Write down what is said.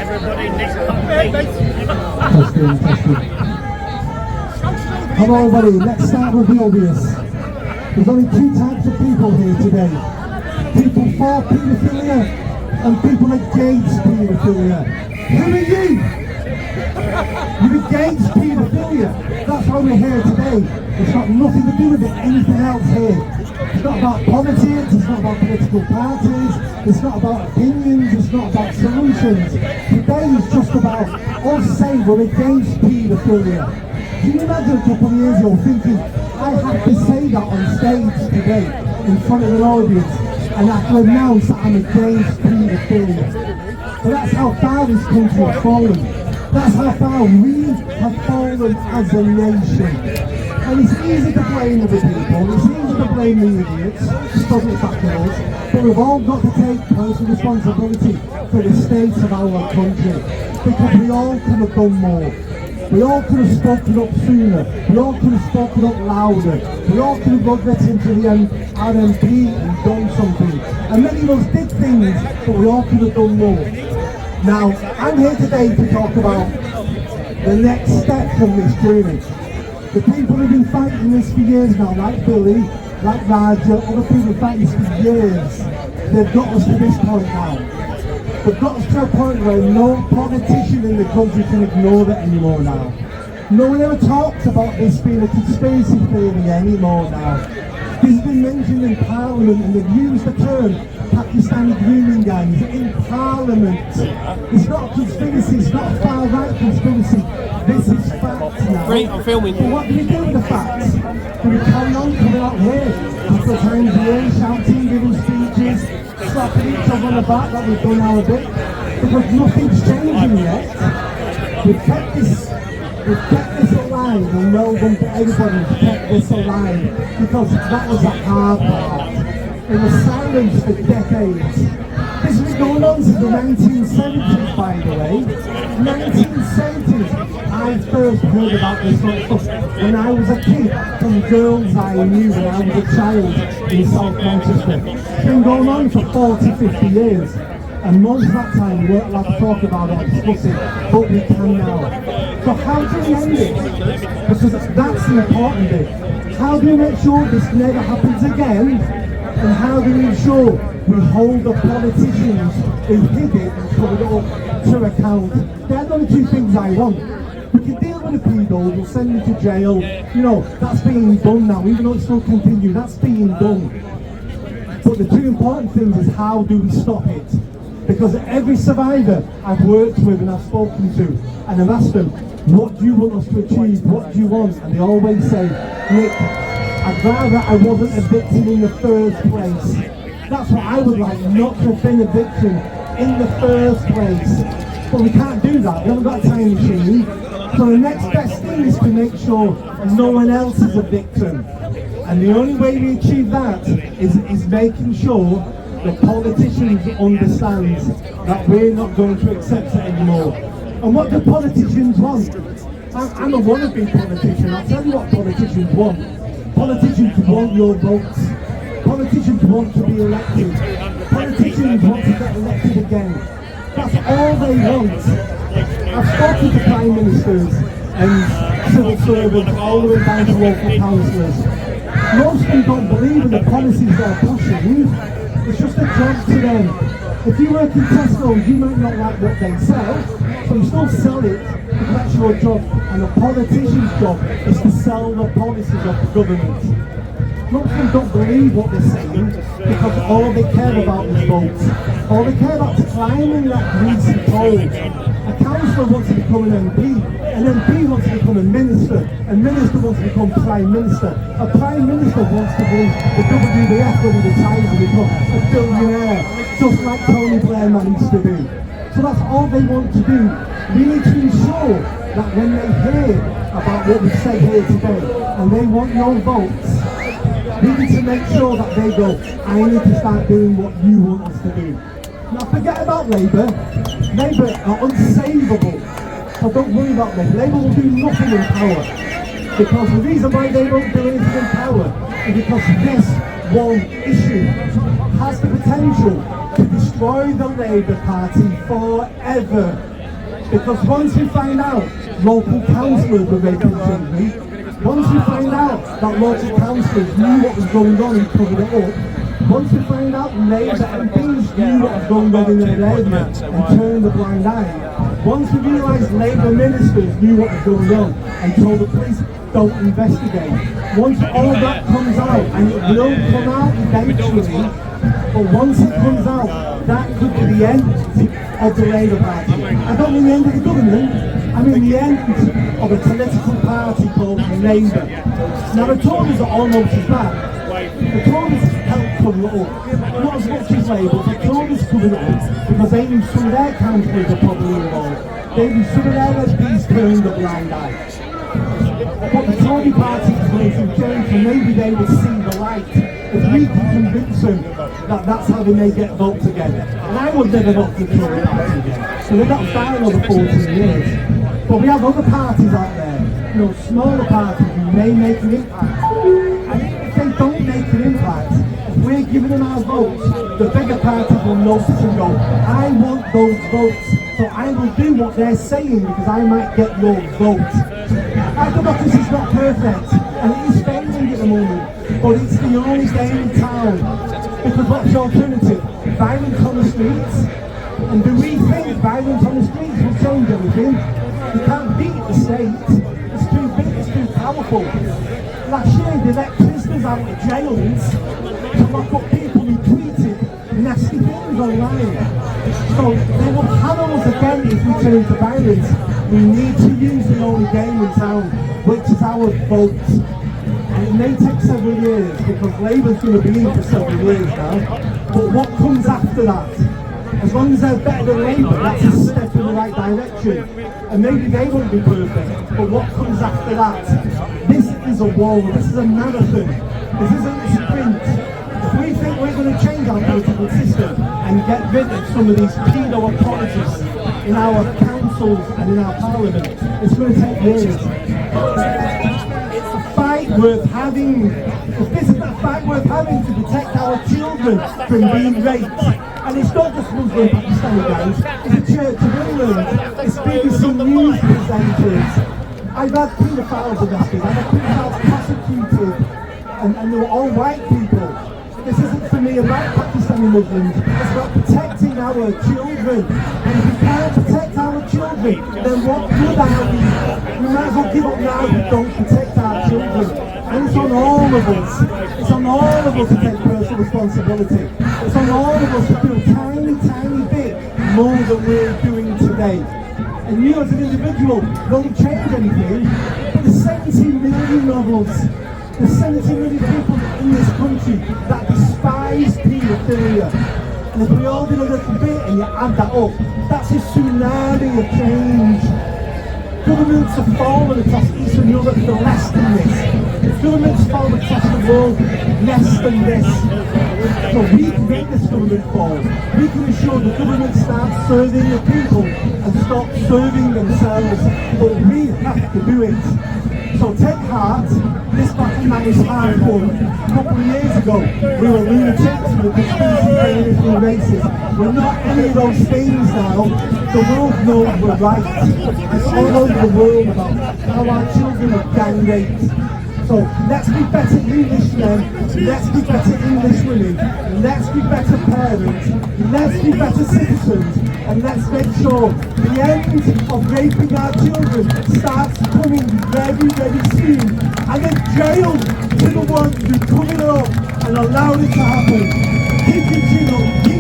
Everybody needs to Testing. Come on, buddy, let's start with the obvious. There's only two types of people here today. People for paedophilia and people against paedophilia. Who are you? You're against paedophilia. That's why we're here today. It's got nothing to do with anything else here. It's not about politics, it's not about political parties, it's not about opinions, it's not about solutions. Today is just about us saying we're against paedophilia. Can you imagine a couple of years ago thinking, I have to say that on stage today in front of an audience and I have to announce that I'm against paedophilia. But that's how far this country has fallen. That's how far we have fallen as a nation. And it's easy to blame other people, it's easy to blame the idiots, stuff back at us, but we've all got to take personal responsibility for the state of our country. Because we all could have done more. We all could have spoken up sooner. We all could have spoken up louder. We all could have got into the RMP and done something. And many of us did things, but we all could have done more. Now, I'm here today to talk about the next step from this journey. The people who've been fighting this for years now, like Billy, like Raja, other people fighting this for years, they've got us to this point now. They've got us to a point where no politician in the country can ignore it anymore now. No one ever talks about this being a conspiracy theory anymore now. This has been mentioned in Parliament and they've used the term Pakistani grooming gangs in Parliament. It's not a conspiracy, it's not a far-right conspiracy. This is facts now. Great, I'm filming. But what do we do with the facts? Do we carry on coming out here after times here, shouting, giving speeches, slapping each other on the back like we've done now a bit? Because nothing's changing yet. We've kept this alive and well done to everybody to keep this alive because that was the hard part. It was silenced for decades. This has been going on since the 1970s, by the way. 1970s. I first heard about this sort of stuff when I was a kid, from girls I knew when I was a child in South Manchester. It's been going on for 40, 50 years. And most of that time we weren't allowed to talk about it or discuss it, but we can now. So how do we end it? Because that's the important bit. How do we make sure this never happens again? And how do we ensure we hold the politicians who hid it and covered it up to account? They're the only two things I want. We can deal with the pedos, we'll send them to jail. You know, that's being done now, even though it's still continuing, that's being done. But the two important things is how do we stop it? Because every survivor I've worked with and I've spoken to, and I've asked them, what do you want us to achieve? What do you want? And they always say, Nick, I'd rather I wasn't a victim in the first place. That's what I would like, not to have been a victim in the first place. But we can't do that, we haven't got a time machine. So the next best thing is to make sure no one else is a victim. And the only way we achieve that is making sure the politicians understand that we're not going to accept it anymore. And what do politicians want? I'm a wannabe politician. I'll tell you what politicians want. Politicians want your votes. Politicians want to be elected. Politicians want to get elected again. That's all they want. I've spoken to prime ministers and civil servants all the way down to local councillors. Most of them don't believe in the policies they're pushing. It's just a job to them. If you work in Tesco, you might not like what they sell, so you still sell it because that's your job. And a politician's job is to sell the policies of the government. Most of them don't believe what they're saying because all they care about is votes. All they care about is climbing that greasy pole. A councillor wants to become an MP, an MP wants to become a minister wants to become Prime Minister. A Prime Minister wants to be the WWF when he retires and become a billionaire, just like Tony Blair managed to do. So that's all they want to do. We need to ensure that when they hear about what we said here today, and they want your votes, we need to make sure that they go, I need to start doing what you want us to do. Now forget about Labour. Labour are unsavable. So don't worry about Labour. Labour will do nothing in power. Because the reason why they won't do anything in power is because this one issue has the potential to destroy the Labour Party forever. Because once we find out local councillors were raping children, once we find out that local councillors knew what was going on and covered it up, once we find out Labour MPs knew what was going on in their area and turned a blind eye, once we realise Labour ministers knew what was going on and told the police don't investigate, once all that comes out, and it will come out eventually, but once it comes out, that could be the end of the Labour Party. I don't mean the end of the government, I mean the end of a political party called Labour. Now the Tories are almost as bad. The Tories helped cover it up. Not as much as Labour, but the Tories covered it up because they knew some of their councillors are probably involved. They knew some of their MPs turned a blind eye. But the Tory party is going to change, and maybe they will see the light if we can convince them that that's how they may get votes again. And I would never vote for the Tory party again, so they're not fine over 14 years. But we have other parties out there, you know, smaller parties who may make an impact. And if they don't make an impact, if we're giving them our votes, the bigger parties will notice and go, I want those votes, so I will do what they're saying because I might get your vote. Our democracy is not perfect, and it is failing at the moment, but it's the only game in town. Because what's the alternative? Violence on the streets? And do we think violence on the streets will change everything? You can't beat the state. It's too big, it's too powerful. Last year they let prisoners out of jails to lock up people who tweeted nasty things online. So they will hammer us again if we turn to violence. We need to use the only game in town, which is our votes. And it may take several years because Labour's going to be in for several years now. But what comes after that? As long as they're better than Labour, that's a step in the right direction. And maybe they won't be perfect, but what comes after that? This is a war, this is a marathon, this isn't a sprint. If we think we're going to change our political system and get rid of some of these pedo apologists in our councils and in our parliament, it's going to take years. It's a fight worth having. If this is a fight worth having to protect our children from being raped, and it's not just Muslim Pakistani guys, it's the Church of England, it's BBC News presenters. I've had paedophiles arrested, I've had paedophiles prosecuted, and they were all white people. This isn't for me about Pakistani Muslims, it's about protecting our children. And if we can't protect our children, then what good are we? We might as well give up now if we don't protect our children. And it's on all of us. It's on all of us to take personal responsibility. It's on all of us to do a tiny, tiny bit more than we're doing today. And you as an individual won't change anything, but there's 17 million of us. There's 17 million people in this country that despise paedophilia. And if we all did a little bit and you add that up, that's a tsunami of change. Governments have fallen across Eastern Europe for less than this. Governments fall across the world less than this. So we can make this government fall. We can ensure the government starts serving the people and stop serving themselves. But we have to do it. So take heart. This battle now is hard won. A couple of years ago, we were lunatics, we were conspiracy theorists, we were racist. We're not any of those things now. The world knows we're right. It's all over the world about how our children are gang raped. So let's be better English men, let's be better English women, let's be better parents, let's be better citizens, and let's make sure the end of raping our children starts coming very, very soon. And then jail to the ones who covered it up and allowed it to happen. Keep your chin up.